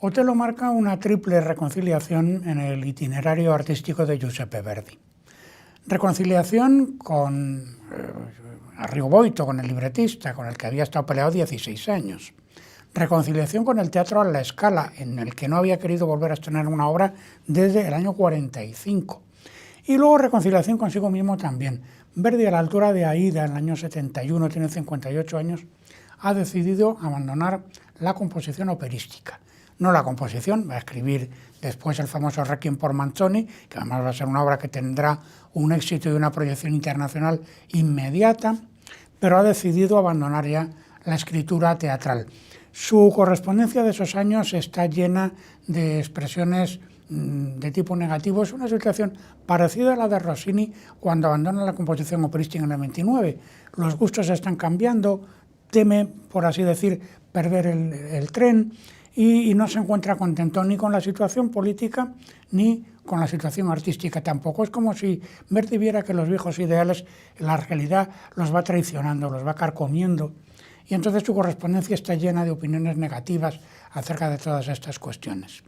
Otello marca una triple reconciliación en el itinerario artístico de Giuseppe Verdi. Reconciliación con Arrigo Boito, con el libretista, con el que había estado peleado 16 años. Reconciliación con el Teatro alla Scala, en el que no había querido volver a estrenar una obra desde el año 45. Y luego reconciliación consigo mismo también. Verdi, a la altura de Aida, en el año 71, tiene 58 años, ha decidido abandonar la composición operística. No la composición, va a escribir después el famoso Requiem por Manzoni, que además va a ser una obra que tendrá un éxito y una proyección internacional inmediata, pero ha decidido abandonar ya la escritura teatral. Su correspondencia de esos años está llena de expresiones de tipo negativo. Es una situación parecida a la de Rossini cuando abandona la composición operística en el 29. Los gustos están cambiando, teme, por así decir, perder el tren y no se encuentra contento ni con la situación política ni con la situación artística tampoco. Es como si Verdi viera que los viejos ideales, la realidad los va traicionando, los va carcomiendo, y entonces su correspondencia está llena de opiniones negativas acerca de todas estas cuestiones.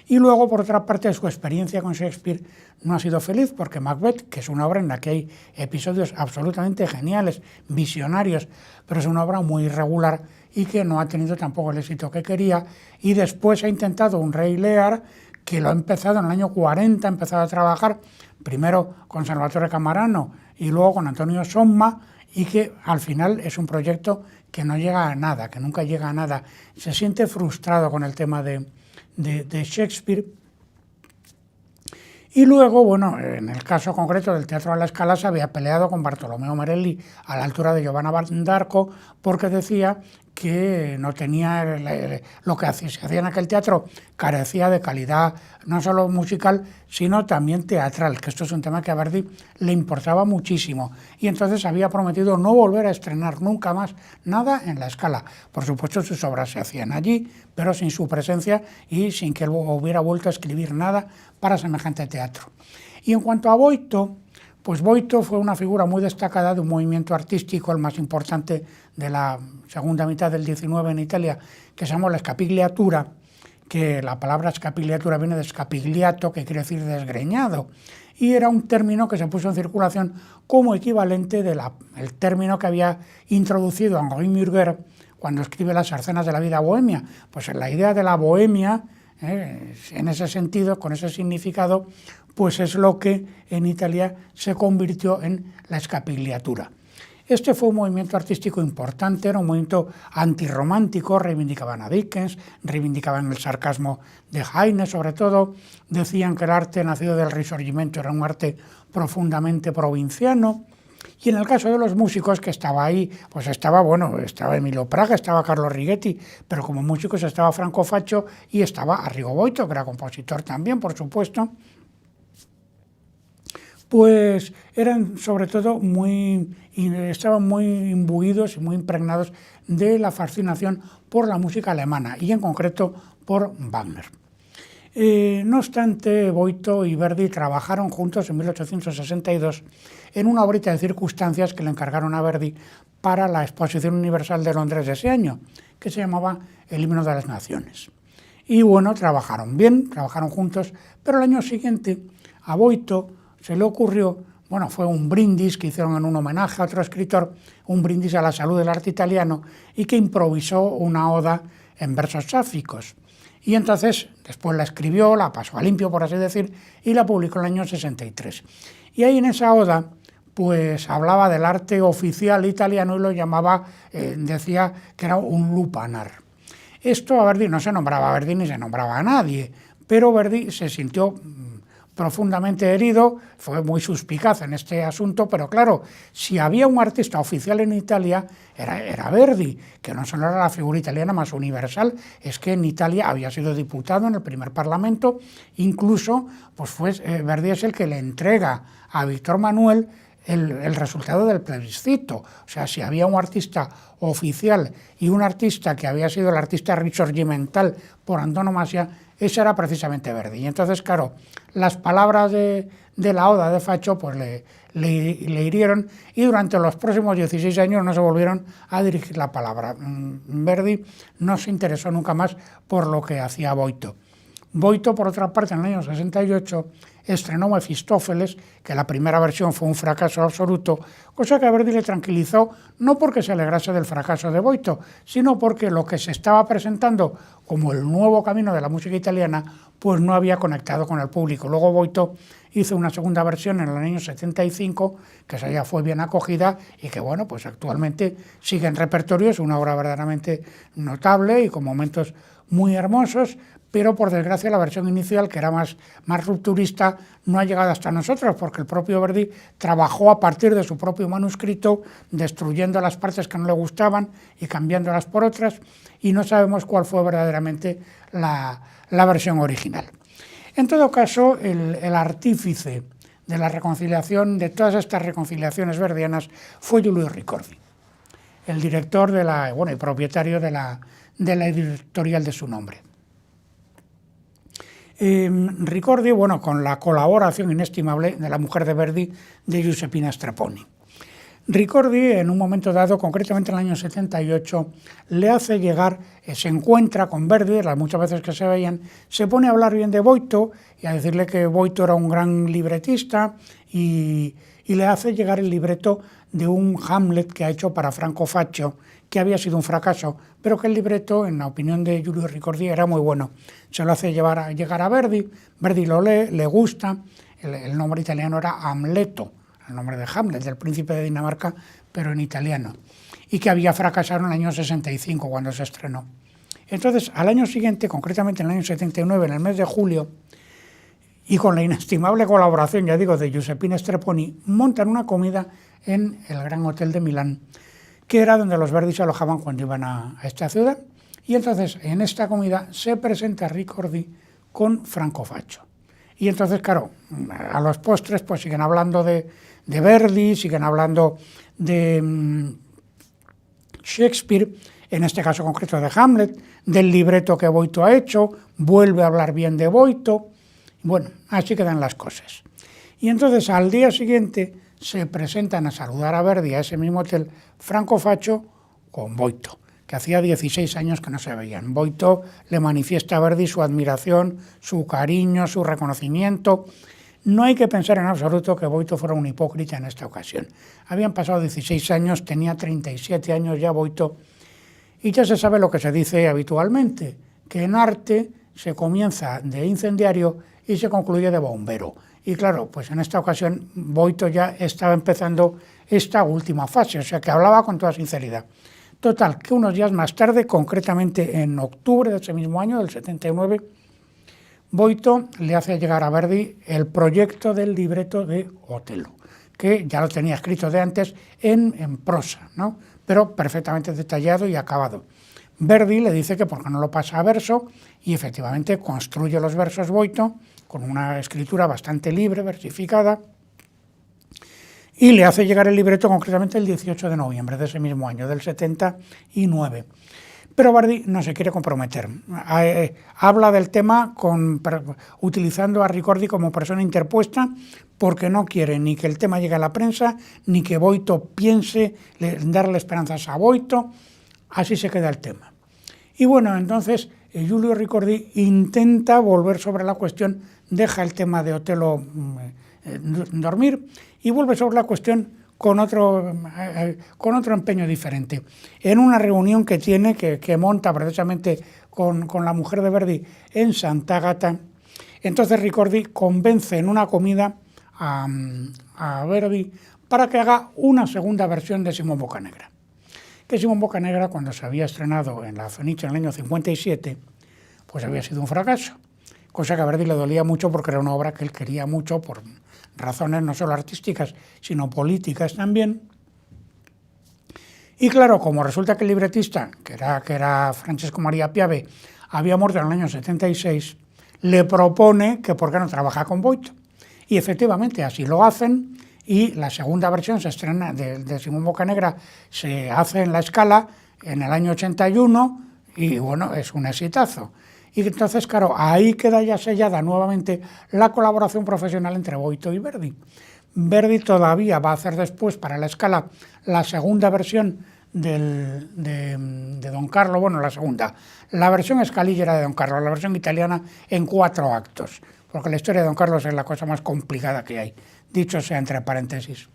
Y luego, por otra parte, su experiencia con Shakespeare no ha sido feliz, porque Macbeth, que es una obra en la que hay episodios absolutamente geniales, visionarios, pero es una obra muy irregular y que no ha tenido tampoco el éxito que quería, y después ha intentado un Rey Lear, que lo ha empezado en el año 40, ha empezado a trabajar primero con Salvatore Camarano y luego con Antonio Somma, y que al final es un proyecto que no llega a nada, que nunca llega a nada. Se siente frustrado con el tema de Shakespeare. Y luego, bueno, en el caso concreto del Teatro alla Scala se había peleado con Bartolomeo Merelli a la altura de Giovanna d'Arco, porque decía que no tenía lo que se hacía en aquel teatro, carecía de calidad no solo musical, sino también teatral, que esto es un tema que a Verdi le importaba muchísimo, y entonces había prometido no volver a estrenar nunca más nada en la Scala. Por supuesto, sus obras se hacían allí, pero sin su presencia y sin que él hubiera vuelto a escribir nada para semejante teatro. Y en cuanto a Boito, pues Boito fue una figura muy destacada de un movimiento artístico, el más importante de la segunda mitad del XIX en Italia, que se llamó la Scapigliatura, que la palabra Scapigliatura viene de scapigliato, que quiere decir desgreñado, y era un término que se puso en circulación como equivalente del término que había introducido Henri Murger cuando escribe Las escenas de la vida bohemia. Pues la idea de la bohemia, en ese sentido, con ese significado, pues es lo que en Italia se convirtió en la Scapigliatura. Este fue un movimiento artístico importante, era un movimiento antirromántico, reivindicaban a Dickens, reivindicaban el sarcasmo de Heine, sobre todo, decían que el arte nacido del Risorgimento era un arte profundamente provinciano. Y en el caso de los músicos, que estaba ahí, pues estaba Emilio Praga, estaba Carlo Righetti, pero como músicos estaba Franco Faccio y estaba Arrigo Boito, que era compositor también, por supuesto. Pues eran sobre todo estaban muy imbuidos y muy impregnados de la fascinación por la música alemana y en concreto por Wagner. No obstante, Boito y Verdi trabajaron juntos en 1862 en una obrita de circunstancias que le encargaron a Verdi para la Exposición Universal de Londres de ese año, que se llamaba El Himno de las Naciones. Y bueno, trabajaron bien, trabajaron juntos, pero el año siguiente a Boito se le ocurrió, fue un brindis que hicieron en un homenaje a otro escritor, un brindis a la salud del arte italiano, y que improvisó una oda en versos sáficos. Y entonces, después la escribió, la pasó a limpio, por así decir, y la publicó en el año 63. Y ahí en esa oda, pues hablaba del arte oficial italiano y lo llamaba, decía que era un lupanar. Esto a Verdi no se nombraba a Verdi ni se nombraba a nadie, pero Verdi se sintió profundamente herido, fue muy suspicaz en este asunto, pero claro, si había un artista oficial en Italia, era Verdi, que no solo era la figura italiana más universal, es que en Italia había sido diputado en el primer parlamento, incluso pues Verdi es el que le entrega a Víctor Manuel el resultado del plebiscito. O sea, si había un artista oficial y un artista que había sido el artista risorgimental por antonomasia, ese era precisamente Verdi. Y entonces, claro, las palabras de la oda de Faccio pues le hirieron y durante los próximos 16 años no se volvieron a dirigir la palabra. Verdi no se interesó nunca más por lo que hacía Boito. Boito, por otra parte, en el año 68 estrenó Mefistófeles, que la primera versión fue un fracaso absoluto, cosa que a Verdi le tranquilizó, no porque se alegrase del fracaso de Boito, sino porque lo que se estaba presentando como el nuevo camino de la música italiana, pues no había conectado con el público. Luego Boito hizo una segunda versión en el año 75, que esa ya fue bien acogida y que, bueno, pues actualmente sigue en repertorio, es una obra verdaderamente notable y con momentos muy hermosos, pero por desgracia la versión inicial, que era más rupturista, no ha llegado hasta nosotros, porque el propio Verdi trabajó a partir de su propio manuscrito, destruyendo las partes que no le gustaban y cambiándolas por otras, y no sabemos cuál fue verdaderamente la versión original. En todo caso, el artífice de la reconciliación, de todas estas reconciliaciones verdianas, fue Giulio Ricordi, el director y propietario de la editorial de su nombre. Ricordi, con la colaboración inestimable de la mujer de Verdi, de Giuseppina Strepponi. Ricordi, en un momento dado, concretamente en el año 78, le hace llegar, se encuentra con Verdi, las muchas veces que se veían, se pone a hablar bien de Boito y a decirle que Boito era un gran libretista y le hace llegar el libreto de un Hamlet que ha hecho para Franco Faccio, que había sido un fracaso, pero que el libreto, en la opinión de Giulio Ricordi, era muy bueno. Se lo hace llegar a Verdi, Verdi lo lee, le gusta, el nombre italiano era Amleto, el nombre de Hamlet, del príncipe de Dinamarca, pero en italiano, y que había fracasado en el año 65 cuando se estrenó. Entonces, al año siguiente, concretamente en el año 79, en el mes de julio, y con la inestimable colaboración, ya digo, de Giuseppina Strepponi, montan una comida en el Gran Hotel de Milán, que era donde los Verdi se alojaban cuando iban a esta ciudad. Y entonces, en esta comida se presenta Ricordi con Franco Faccio. Y entonces, claro, a los postres pues siguen hablando de Verdi, siguen hablando de Shakespeare, en este caso concreto de Hamlet, del libreto que Boito ha hecho, vuelve a hablar bien de Boito. Bueno, así quedan las cosas. Y entonces, al día siguiente, se presentan a saludar a Verdi a ese mismo hotel Franco Faccio con Boito, que hacía 16 años que no se veían. Boito le manifiesta a Verdi su admiración, su cariño, su reconocimiento. No hay que pensar en absoluto que Boito fuera un hipócrita en esta ocasión. Habían pasado 16 años, tenía 37 años ya Boito, y ya se sabe lo que se dice habitualmente, que en arte se comienza de incendiario y se concluye de bombero. Y claro, pues en esta ocasión Boito ya estaba empezando esta última fase, o sea que hablaba con toda sinceridad. Total, que unos días más tarde, concretamente en octubre de ese mismo año, del 79, Boito le hace llegar a Verdi el proyecto del libreto de Otello, que ya lo tenía escrito de antes en prosa, ¿no? Pero perfectamente detallado y acabado. Verdi le dice que por qué no lo pasa a verso, y efectivamente construye los versos Boito con una escritura bastante libre, versificada, y le hace llegar el libreto concretamente el 18 de noviembre de ese mismo año, del 79. Pero Verdi no se quiere comprometer. Habla del tema utilizando a Ricordi como persona interpuesta, porque no quiere ni que el tema llegue a la prensa, ni que Boito piense en darle esperanzas a Boito. Así se queda el tema. Y bueno, entonces Giulio Ricordi intenta volver sobre la cuestión, deja el tema de Otello dormir y vuelve sobre la cuestión con otro empeño diferente. En una reunión que tiene, que monta precisamente con la mujer de Verdi en Sant'Agata, entonces Ricordi convence en una comida a Verdi para que haga una segunda versión de Simón Boccanegra. Que Simón Boccanegra, cuando se había estrenado en la Fenice en el año 57, pues había sido un fracaso, cosa que a Verdi le dolía mucho porque era una obra que él quería mucho por razones no solo artísticas, sino políticas también. Y claro, como resulta que el libretista, que era Francesco Maria Piave, había muerto en el año 76, le propone que por qué no trabaja con Boito. Y efectivamente así lo hacen, y la segunda versión se estrena de Simón Boccanegra, se hace en La Scala en el año 81, y bueno, es un exitazo. Y entonces, claro, ahí queda ya sellada nuevamente la colaboración profesional entre Boito y Verdi. Verdi todavía va a hacer después para la Scala la segunda versión de Don Carlo, bueno, la versión escalígera de Don Carlo, la versión italiana en 4 actos, porque la historia de Don Carlos es la cosa más complicada que hay, dicho sea entre paréntesis.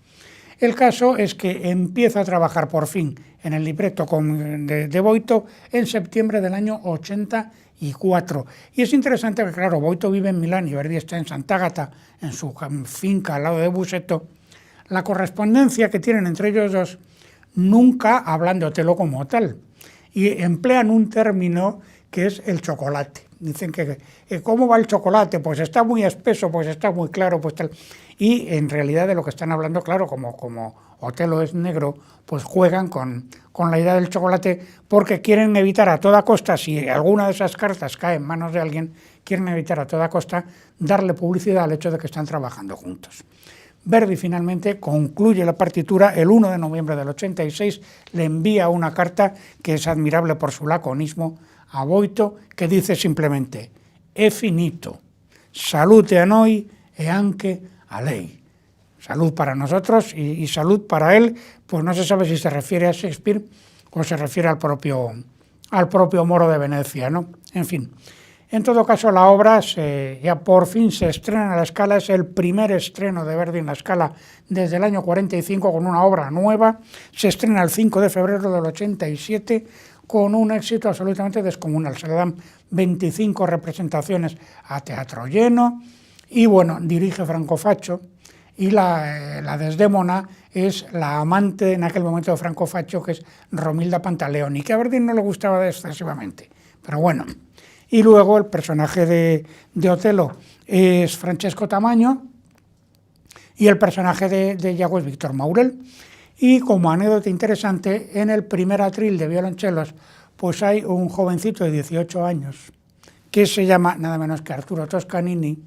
El caso es que empieza a trabajar por fin en el libreto de Boito en septiembre del año 84. Y es interesante que, claro, Boito vive en Milán y Verdi está en Sant'Agata, en su finca al lado de Busseto. La correspondencia que tienen entre ellos dos nunca hablan de Otelo como tal. Y emplean un término que es el chocolate. Dicen que ¿cómo va el chocolate? Pues está muy espeso, pues está muy claro, pues tal. Y en realidad de lo que están hablando, claro, como Otelo es negro, pues juegan con la idea del chocolate porque quieren evitar a toda costa, si alguna de esas cartas cae en manos de alguien, quieren evitar a toda costa darle publicidad al hecho de que están trabajando juntos. Verdi finalmente concluye la partitura el 1 de noviembre del 86, le envía una carta que es admirable por su laconismo a Boito, que dice simplemente «È finito, salute a noi e anche a lei». Salud para nosotros y salud para él, pues no se sabe si se refiere a Shakespeare o se refiere al propio Moro de Venecia, ¿no? En fin. En todo caso, la obra ya por fin se estrena en la Scala, es el primer estreno de Verdi en la Scala desde el año 45 con una obra nueva, se estrena el 5 de febrero del 87 con un éxito absolutamente descomunal, se le dan 25 representaciones a teatro lleno y bueno, dirige Franco Faccio y la Desdémona es la amante en aquel momento de Franco Faccio, que es Romilda Pantaleoni, que a Verdi no le gustaba excesivamente, pero bueno. Y luego el personaje de Otelo es Francesco Tamaño y el personaje de Iago es Víctor Maurel. Y como anécdota interesante, en el primer atril de violonchelos pues hay un jovencito de 18 años que se llama nada menos que Arturo Toscanini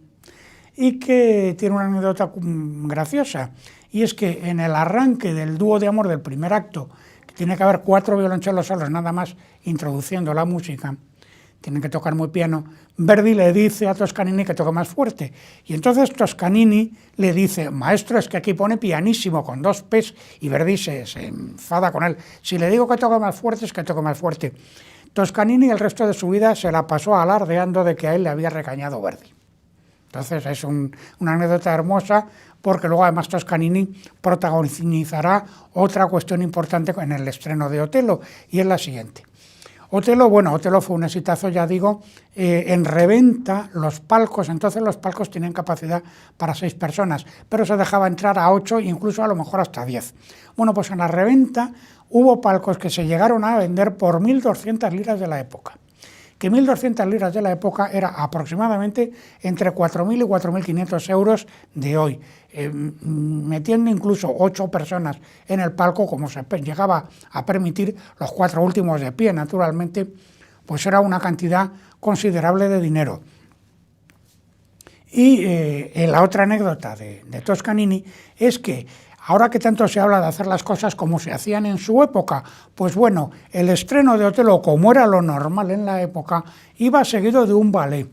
y que tiene una anécdota graciosa. Y es que en el arranque del dúo de amor del primer acto, que tiene que haber 4 violonchelos solos nada más introduciendo la música, tienen que tocar muy piano, Verdi le dice a Toscanini que toque más fuerte. Y entonces Toscanini le dice, maestro, es que aquí pone pianísimo con 2 P's, y Verdi se enfada con él. Si le digo que toque más fuerte, es que toque más fuerte. Toscanini el resto de su vida se la pasó alardeando de que a él le había regañado Verdi. Entonces es una anécdota hermosa, porque luego además Toscanini protagonizará otra cuestión importante en el estreno de Otelo, y es la siguiente. Otelo fue un exitazo, ya digo, en reventa los palcos, entonces los palcos tenían capacidad para 6 personas, pero se dejaba entrar a 8, incluso a lo mejor hasta 10. Bueno, pues en la reventa hubo palcos que se llegaron a vender por 1.200 liras de la época, que 1.200 liras de la época era aproximadamente entre 4.000 y 4.500 euros de hoy, metiendo incluso 8 personas en el palco, como se llegaba a permitir, los 4 últimos de pie, naturalmente, pues era una cantidad considerable de dinero. Y la otra anécdota de Toscanini es que ahora que tanto se habla de hacer las cosas como se hacían en su época, pues bueno, el estreno de Otelo, como era lo normal en la época, iba seguido de un ballet,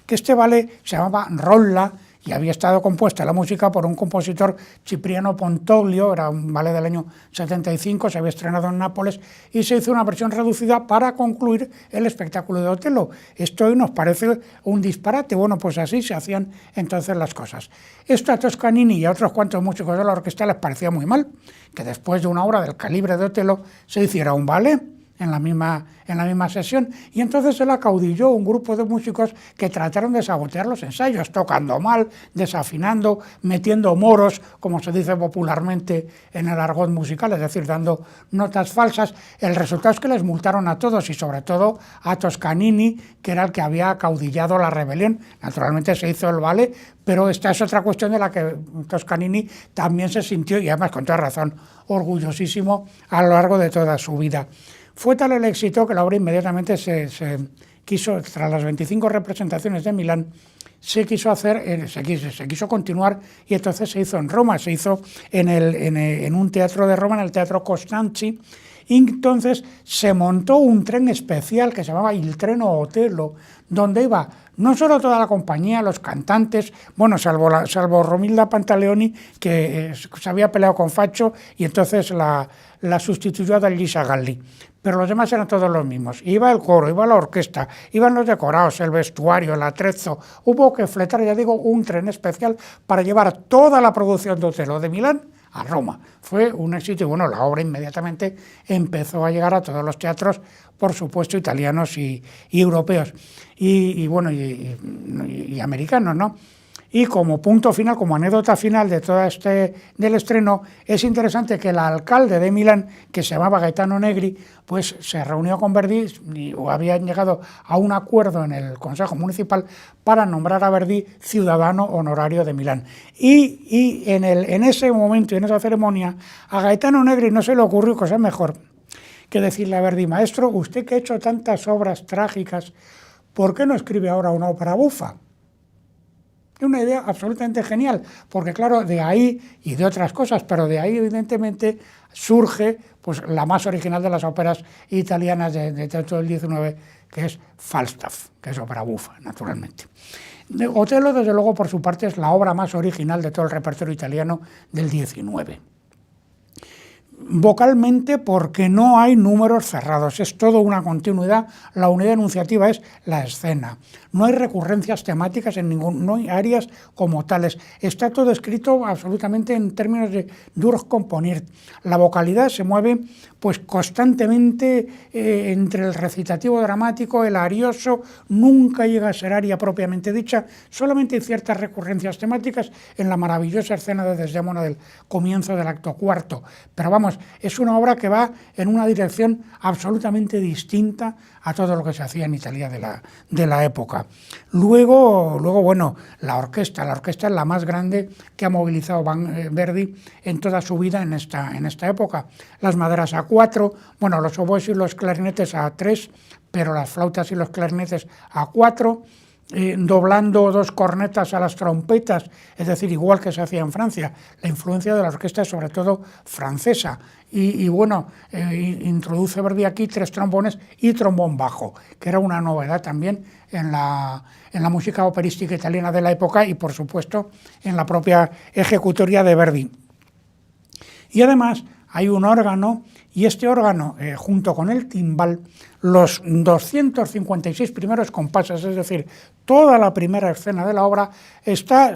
que este ballet se llamaba Rolla y había estado compuesta la música por un compositor, Cipriano Pontoglio, era un ballet del año 75, se había estrenado en Nápoles y se hizo una versión reducida para concluir el espectáculo de Otelo. Esto hoy nos parece un disparate, bueno, pues así se hacían entonces las cosas. Esto a Toscanini y a otros cuantos músicos de la orquesta les parecía muy mal, que después de una obra del calibre de Otelo se hiciera un ballet en la misma sesión, y entonces se le acaudilló un grupo de músicos que trataron de sabotear los ensayos, tocando mal, desafinando, metiendo moros, como se dice popularmente en el argot musical, es decir, dando notas falsas. El resultado es que les multaron a todos, y sobre todo a Toscanini, que era el que había acaudillado la rebelión. Naturalmente se hizo el ballet, pero esta es otra cuestión de la que Toscanini también se sintió, y además con toda razón, orgullosísimo a lo largo de toda su vida. Fue tal el éxito que la obra inmediatamente se quiso, tras las 25 representaciones de Milán, se quiso continuar, y entonces se hizo en Roma, se hizo en un teatro de Roma, en el Teatro Costanzi, Y entonces se montó un tren especial que se llamaba el Treno Otello, donde iba no solo toda la compañía, los cantantes, bueno, salvo Romilda Pantaleoni, que se había peleado con Faccio y entonces la sustituyó a Dalgisa Galli, pero los demás eran todos los mismos. Iba el coro, iba la orquesta, iban los decorados, el vestuario, el atrezo. Hubo que fletar, ya digo, un tren especial para llevar toda la producción de Otello de Milán a Roma. Fue un éxito y bueno, la obra inmediatamente empezó a llegar a todos los teatros, por supuesto, italianos y europeos, y americanos, ¿no? Y como punto final, como anécdota final de todo del estreno, es interesante que el alcalde de Milán, que se llamaba Gaetano Negri, pues se reunió con Verdi o habían llegado a un acuerdo en el Consejo Municipal para nombrar a Verdi ciudadano honorario de Milán. Y en ese momento y en esa ceremonia, a Gaetano Negri no se le ocurrió cosa mejor que decirle a Verdi: maestro, usted que ha hecho tantas obras trágicas, ¿por qué no escribe ahora una ópera bufa? Es una idea absolutamente genial, porque claro, de ahí y de otras cosas, pero de ahí evidentemente surge pues la más original de las óperas italianas de todo el XIX, que es Falstaff, que es ópera bufa, naturalmente. Otello, desde luego, por su parte, es la obra más original de todo el repertorio italiano del XIX. Vocalmente, porque no hay números cerrados, es todo una continuidad, la unidad enunciativa es la escena, no hay recurrencias temáticas no hay áreas como tales, está todo escrito absolutamente en términos de durchkomponiert. La vocalidad se mueve pues constantemente entre el recitativo dramático, el arioso, nunca llega a ser aria propiamente dicha, solamente hay ciertas recurrencias temáticas en la maravillosa escena de Desdémona del comienzo del acto cuarto, pero vamos, es una obra que va en una dirección absolutamente distinta a todo lo que se hacía en Italia de la época. Luego, bueno, la orquesta es la más grande que ha movilizado Verdi en toda su vida en esta época. Las maderas a 4, bueno, los oboes y los clarinetes a 3, pero las flautas y los clarinetes a 4, doblando 2 cornetas a las trompetas, es decir, igual que se hacía en Francia. La influencia de la orquesta es sobre todo francesa. Y bueno, introduce Verdi aquí 3 trombones y trombón bajo, que era una novedad también en la música operística italiana de la época y, por supuesto, en la propia ejecutoria de Verdi. Y además hay un órgano, y este órgano, junto con el timbal, los 256 primeros compases, es decir, toda la primera escena de la obra, está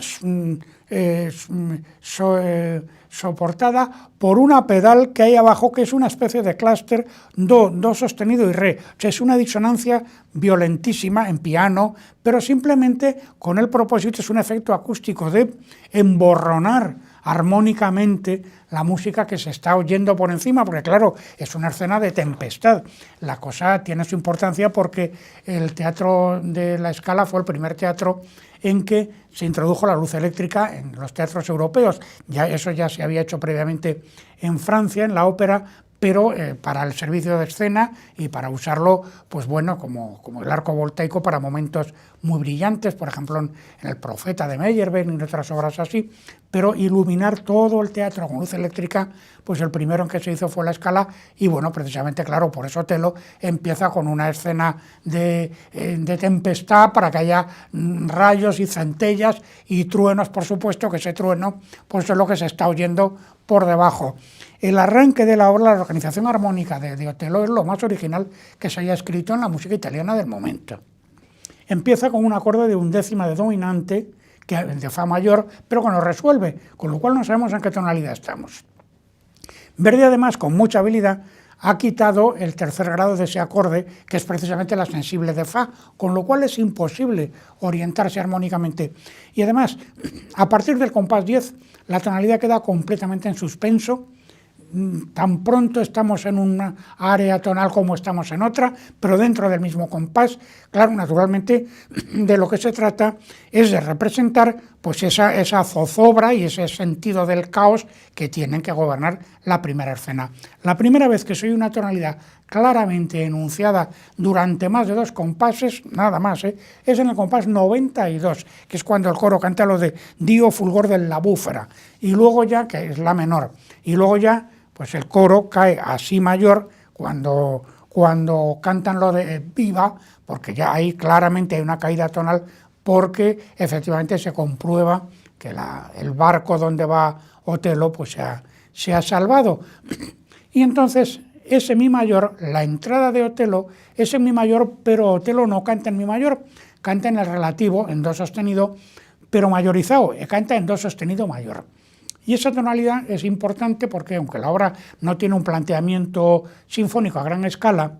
soportada por una pedal que hay abajo, que es una especie de clúster do sostenido y re. O sea, es una disonancia violentísima en piano, pero simplemente con el propósito, es un efecto acústico de emborronar armónicamente la música que se está oyendo por encima, porque claro, es una escena de tempestad. La cosa tiene su importancia porque el Teatro de la Scala fue el primer teatro en que se introdujo la luz eléctrica en los teatros europeos. Eso ya se había hecho previamente en Francia, en la ópera, pero para el servicio de escena y para usarlo, pues bueno, como el arco voltaico para momentos muy brillantes, por ejemplo en El Profeta de Meyerbeer y en otras obras así, pero iluminar todo el teatro con luz eléctrica, pues el primero en que se hizo fue la Scala, y bueno, precisamente, claro, por eso Otello empieza con una escena de tempestad para que haya rayos y centellas y truenos, por supuesto, que ese trueno pues es lo que se está oyendo por debajo. El arranque de la obra, la organización armónica de Otello, es lo más original que se haya escrito en la música italiana del momento. Empieza con un acorde de undécima de dominante, de fa mayor, pero que no resuelve, con lo cual no sabemos en qué tonalidad estamos. Verdi, además, con mucha habilidad, ha quitado el tercer grado de ese acorde, que es precisamente la sensible de fa, con lo cual es imposible orientarse armónicamente. Y además, a partir del compás 10, la tonalidad queda completamente en suspenso. Tan pronto estamos en una área tonal como estamos en otra, pero dentro del mismo compás. Claro, naturalmente, de lo que se trata es de representar pues esa zozobra y ese sentido del caos que tienen que gobernar la primera escena. La primera vez que se oye una tonalidad claramente enunciada durante más de 2 compases, nada más, es en el compás 92, que es cuando el coro canta lo de Dio fulgor della búfera, y luego ya, que es la menor, y luego ya pues el coro cae a si mayor cuando cantan lo de viva, porque ya ahí claramente hay una caída tonal, porque efectivamente se comprueba que el barco donde va Otelo pues se ha salvado. Y entonces ese mi mayor, la entrada de Otelo es en mi mayor, pero Otelo no canta en mi mayor, canta en el relativo, en do sostenido, pero mayorizado, canta en do sostenido mayor. Y esa tonalidad es importante porque, aunque la obra no tiene un planteamiento sinfónico a gran escala,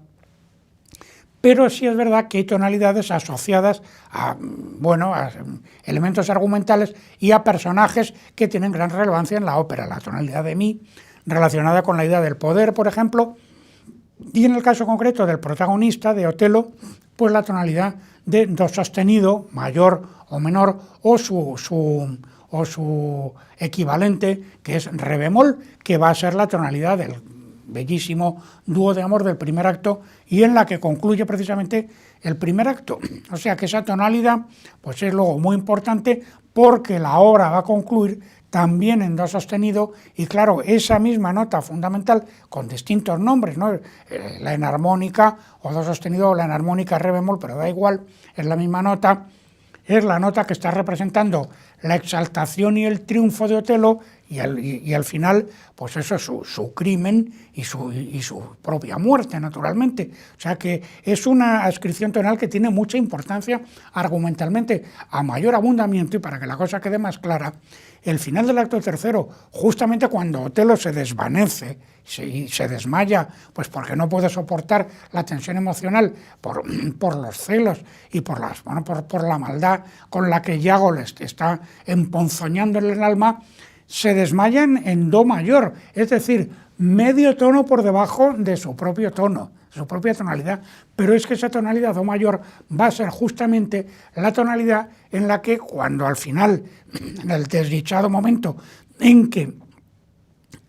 pero sí es verdad que hay tonalidades asociadas a elementos argumentales y a personajes que tienen gran relevancia en la ópera. La tonalidad de mi, relacionada con la idea del poder, por ejemplo, y en el caso concreto del protagonista, de Otelo, pues la tonalidad de do sostenido, mayor o menor, o su equivalente, que es re bemol, que va a ser la tonalidad del bellísimo dúo de amor del primer acto y en la que concluye precisamente el primer acto. O sea que esa tonalidad pues es luego muy importante porque la obra va a concluir también en do sostenido y claro, esa misma nota fundamental con distintos nombres, ¿no? La enarmónica o do sostenido o la enarmónica re bemol, pero da igual, es la misma nota, es la nota que está representando la exaltación y el triunfo de Otelo y al final, pues eso es su crimen y su propia muerte, naturalmente. O sea que es una ascripción tonal que tiene mucha importancia argumentalmente. A mayor abundamiento, y para que la cosa quede más clara, el final del acto tercero, justamente cuando Otelo se desvanece y se desmaya, pues porque no puede soportar la tensión emocional por los celos y por la maldad con la que Iago le está emponzoñando en el alma, se desmayan en do mayor, es decir, medio tono por debajo de su propio tono, su propia tonalidad, pero es que esa tonalidad do mayor va a ser justamente la tonalidad en la que cuando al final, en el desdichado momento en que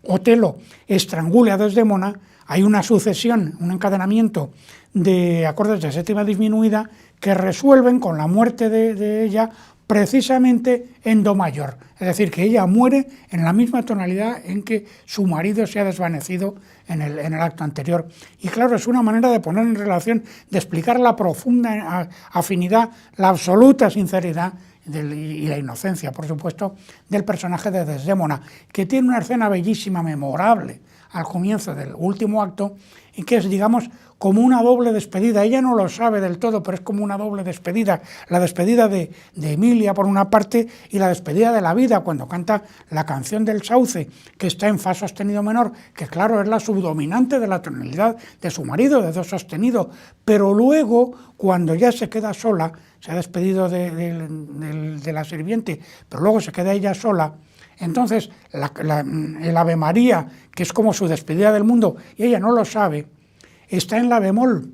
Otelo estrangule a Desdémona, hay una sucesión, un encadenamiento de acordes de séptima disminuida que resuelven con la muerte de ella precisamente en do mayor, es decir, que ella muere en la misma tonalidad en que su marido se ha desvanecido en el acto anterior. Y claro, es una manera de poner en relación, de explicar la profunda afinidad, la absoluta sinceridad y la inocencia, por supuesto, del personaje de Desdémona, que tiene una escena bellísima, memorable, al comienzo del último acto, y que es, digamos, como una doble despedida. Ella no lo sabe del todo, pero es como una doble despedida. La despedida de Emilia, por una parte, y la despedida de la vida, cuando canta la canción del sauce, que está en fa sostenido menor, que claro, es la subdominante de la tonalidad de su marido, de do sostenido, pero luego, cuando ya se queda sola, se ha despedido de la sirviente, pero luego se queda ella sola, entonces el Ave María, que es como su despedida del mundo, y ella no lo sabe, está en la bemol.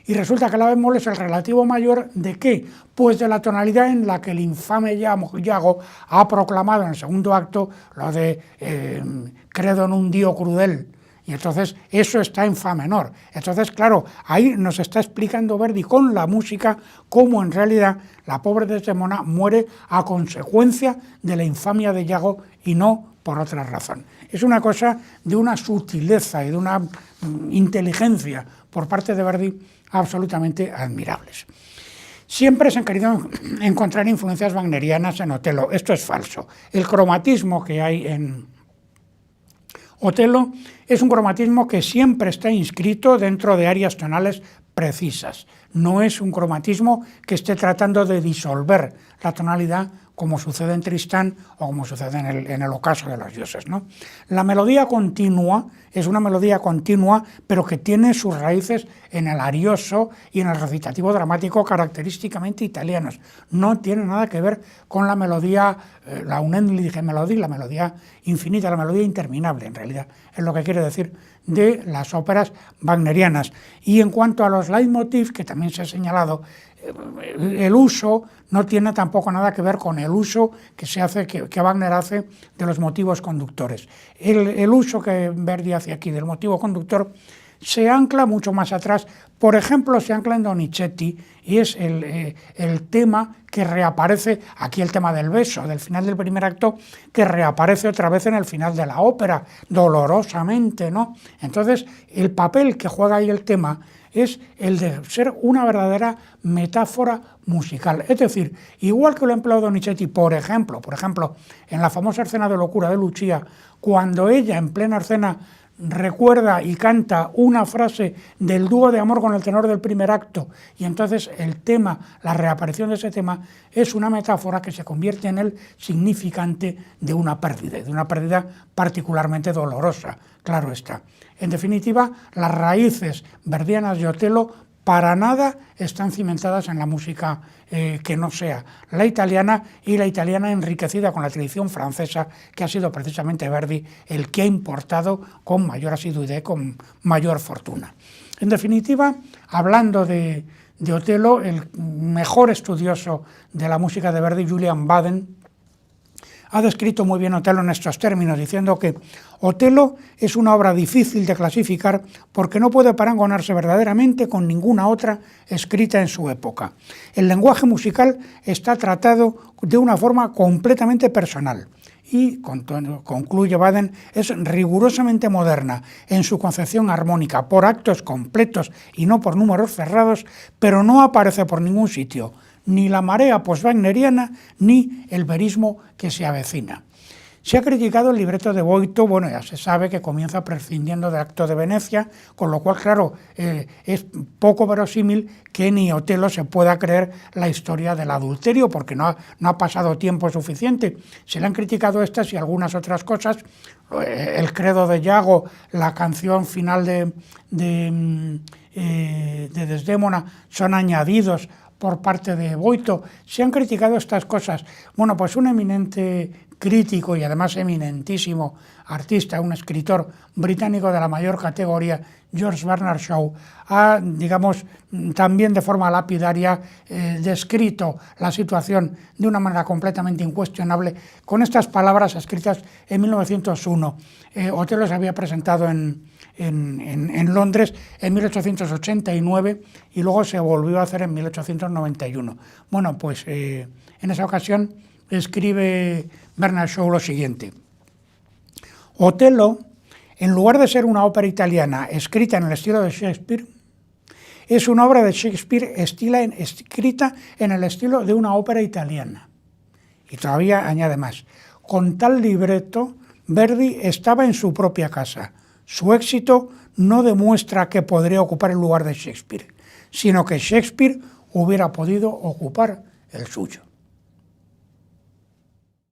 Y resulta que la bemol es el relativo mayor ¿de qué? Pues de la tonalidad en la que el infame Iago ha proclamado en el segundo acto lo de credo en un Dio crudel. Y entonces eso está en fa menor. Entonces, claro, ahí nos está explicando Verdi con la música cómo en realidad la pobre Desdémona muere a consecuencia de la infamia de Iago y no por otra razón. Es una cosa de una sutileza y de una inteligencia por parte de Verdi absolutamente admirables. Siempre se han querido encontrar influencias wagnerianas en Otelo. Esto es falso. El cromatismo que hay en Otelo es un cromatismo que siempre está inscrito dentro de áreas tonales precisas. No es un cromatismo que esté tratando de disolver la tonalidad como sucede en Tristán o como sucede en el ocaso de los dioses, ¿no? La melodía continua es una melodía continua, pero que tiene sus raíces en el arioso y en el recitativo dramático característicamente italianos. No tiene nada que ver con la melodía, la unendliche melodie, la melodía infinita, la melodía interminable, en realidad, es lo que quiere decir de las óperas wagnerianas. Y en cuanto a los leitmotiv, que también se ha señalado, el uso no tiene tampoco nada que ver con el uso que se hace, que Wagner hace de los motivos conductores. El uso que Verdi hace aquí del motivo conductor se ancla mucho más atrás. Por ejemplo, se ancla en Donizetti y es el tema que reaparece, aquí el tema del beso, del final del primer acto, que reaparece otra vez en el final de la ópera, dolorosamente, ¿no? Entonces, el papel que juega ahí el tema es el de ser una verdadera metáfora musical. Es decir, igual que lo ha empleado Donizetti, por ejemplo, en la famosa escena de locura de Lucia, cuando ella en plena escena recuerda y canta una frase del dúo de amor con el tenor del primer acto, y entonces el tema, la reaparición de ese tema, es una metáfora que se convierte en el significante de una pérdida particularmente dolorosa, claro está. En definitiva, las raíces verdianas de Otello para nada están cimentadas en la música que no sea la italiana, y la italiana enriquecida con la tradición francesa, que ha sido precisamente Verdi el que ha importado con mayor asiduidad y con mayor fortuna. En definitiva, hablando de Otello, el mejor estudioso de la música de Verdi, Julian Baden, ha descrito muy bien Otello en estos términos, diciendo que Otello es una obra difícil de clasificar porque no puede parangonarse verdaderamente con ninguna otra escrita en su época. El lenguaje musical está tratado de una forma completamente personal y, concluye Baden, es rigurosamente moderna en su concepción armónica, por actos completos y no por números cerrados, pero no aparece por ningún sitio ni la marea post-wagneriana, ni el verismo que se avecina. Se ha criticado el libreto de Boito, bueno, ya se sabe que comienza prescindiendo del acto de Venecia, con lo cual, claro, es poco verosímil que ni Otello se pueda creer la historia del adulterio, porque no ha pasado tiempo suficiente. Se le han criticado estas y algunas otras cosas, el credo de Iago, la canción final de Desdémona, son añadidos por parte de Boito. Se han criticado estas cosas. Bueno, pues un eminente crítico y además eminentísimo artista, un escritor británico de la mayor categoría, George Bernard Shaw, ha, digamos, también de forma lapidaria descrito la situación de una manera completamente incuestionable con estas palabras escritas en 1901. Otello se había presentado en Londres en 1889 y luego se volvió a hacer en 1891. Bueno, pues en esa ocasión escribe Bernard Shaw lo siguiente: Otello, en lugar de ser una ópera italiana escrita en el estilo de Shakespeare, es una obra de Shakespeare escrita en el estilo de una ópera italiana. Y todavía añade más: con tal libreto, Verdi estaba en su propia casa. Su éxito no demuestra que podría ocupar el lugar de Shakespeare, sino que Shakespeare hubiera podido ocupar el suyo.